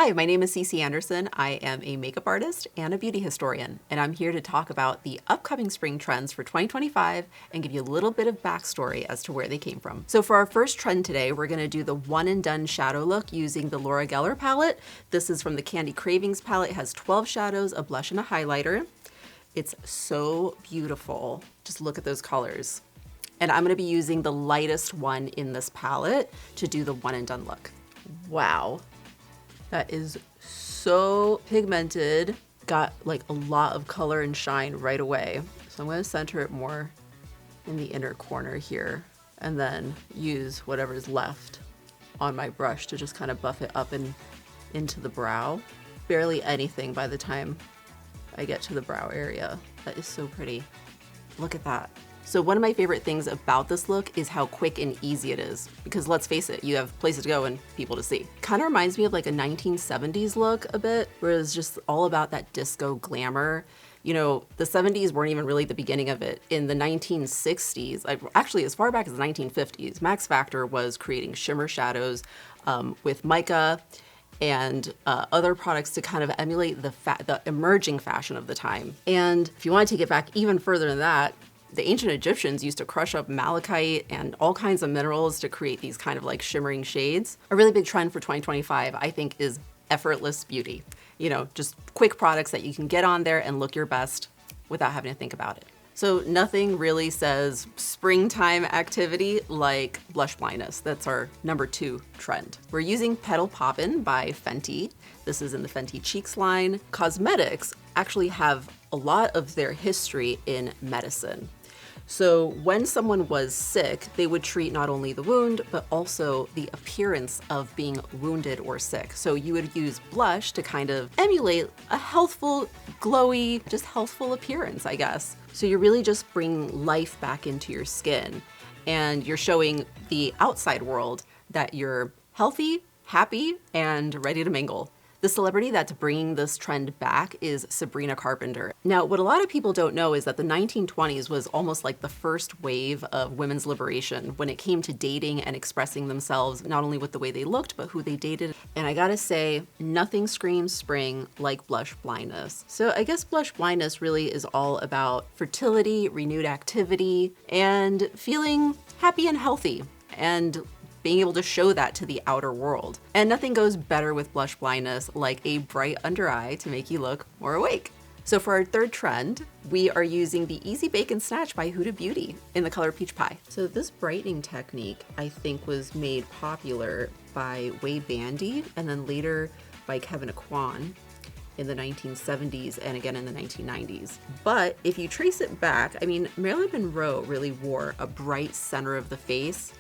Hi, my name is Cece Anderson. I am a makeup artist and a beauty historian, and I'm here to talk about the upcoming spring trends for 2025 and give you a little bit of backstory as to where they came from. So for our first trend today, we're going to do the one and done shadow look using the Laura Geller palette. This is from the Candy Cravings palette. It has 12 shadows, a blush, and a highlighter. It's so beautiful. Just look at those colors. And I'm going to be using the lightest one in this palette to do the one and done look. Wow. That is so pigmented. Got like a lot of color and shine right away. So I'm going to center it more in the inner corner here and then use whatever's left on my brush to just kind of buff it up and into the brow. Barely anything by the time I get to the brow area. That is so pretty. Look at that. So one of my favorite things about this look is how quick and easy it is, because let's face it, you have places to go and people to see. Kind of reminds me of like a 1970s look a bit, where it's just all about that disco glamour. You know, the 70s weren't even really the beginning of it. In the 1960s, actually as far back as the 1950s, Max Factor was creating shimmer shadows with mica and other products to kind of emulate the emerging fashion of the time. And if you want to take it back even further than that, the ancient Egyptians used to crush up malachite and all kinds of minerals to create these kind of like shimmering shades. A really big trend for 2025, I think, is effortless beauty. You know, just quick products that you can get on there and look your best without having to think about it. So nothing really says springtime activity like blush blindness. That's our number 2 trend. We're using Petal Poppin' by Fenty. This is in the Fenty Cheeks line. Cosmetics actually have a lot of their history in medicine. So when someone was sick, they would treat not only the wound, but also the appearance of being wounded or sick. So you would use blush to kind of emulate a healthful, glowy, just healthful appearance, I guess. So you're really just bringing life back into your skin, and you're showing the outside world that you're healthy, happy, and ready to mingle. The celebrity that's bringing this trend back is Sabrina Carpenter. Now, what a lot of people don't know is that the 1920s was almost like the first wave of women's liberation when it came to dating and expressing themselves, not only with the way they looked, but who they dated. And I gotta say, nothing screams spring like blush blindness. So I guess blush blindness really is all about fertility, renewed activity, and feeling happy and healthy, and being able to show that to the outer world. And nothing goes better with blush blindness like a bright under eye to make you look more awake. So for our third trend, we are using the Easy Bake and Snatch by Huda Beauty in the color Peach Pie. So this brightening technique, I think, was made popular by Way Bandy and then later by Kevin Aquan in the 1970s and again in the 1990s. But if you trace it back, I mean, Marilyn Monroe really wore a bright center of the face.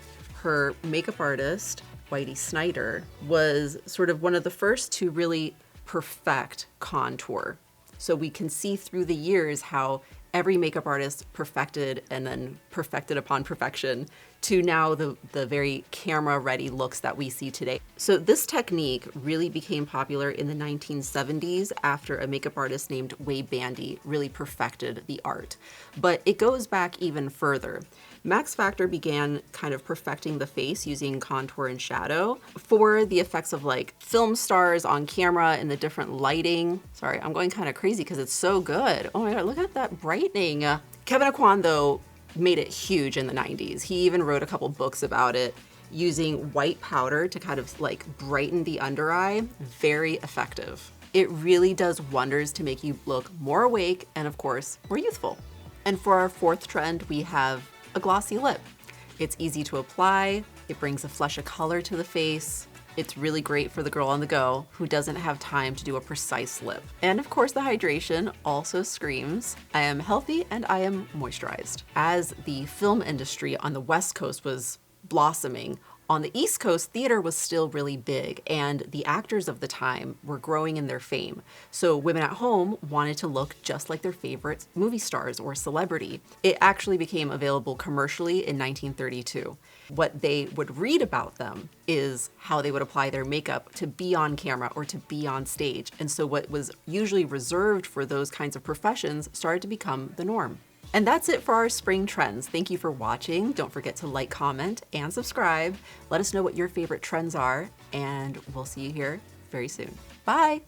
Her makeup artist, Whitey Snyder, was sort of one of the first to really perfect contour. So we can see through the years how every makeup artist perfected and then perfected upon perfection to now the very camera-ready looks that we see today. So this technique really became popular in the 1970s after a makeup artist named Way Bandy really perfected the art. But it goes back even further. Max Factor began kind of perfecting the face using contour and shadow for the effects of like film stars on camera and the different lighting. Sorry, I'm going kind of crazy because it's so good. Oh my God, look at that brightening. Kevin Aquan, though, made it huge in the 90s. He even wrote a couple books about it, using white powder to kind of like brighten the under eye. Very effective. It really does wonders to make you look more awake and, of course, more youthful. And for our fourth trend, we have a glossy lip. It's easy to apply. It brings a flush of color to the face. It's really great for the girl on the go who doesn't have time to do a precise lip. And of course, the hydration also screams, I am healthy and I am moisturized. As the film industry on the West Coast was blossoming, on the East Coast, theater was still really big, and the actors of the time were growing in their fame. So women at home wanted to look just like their favorite movie stars or celebrity. It actually became available commercially in 1932. What they would read about them is how they would apply their makeup to be on camera or to be on stage. And so what was usually reserved for those kinds of professions started to become the norm. And that's it for our spring trends. Thank you for watching. Don't forget to like, comment, and subscribe. Let us know what your favorite trends are, and we'll see you here very soon. Bye!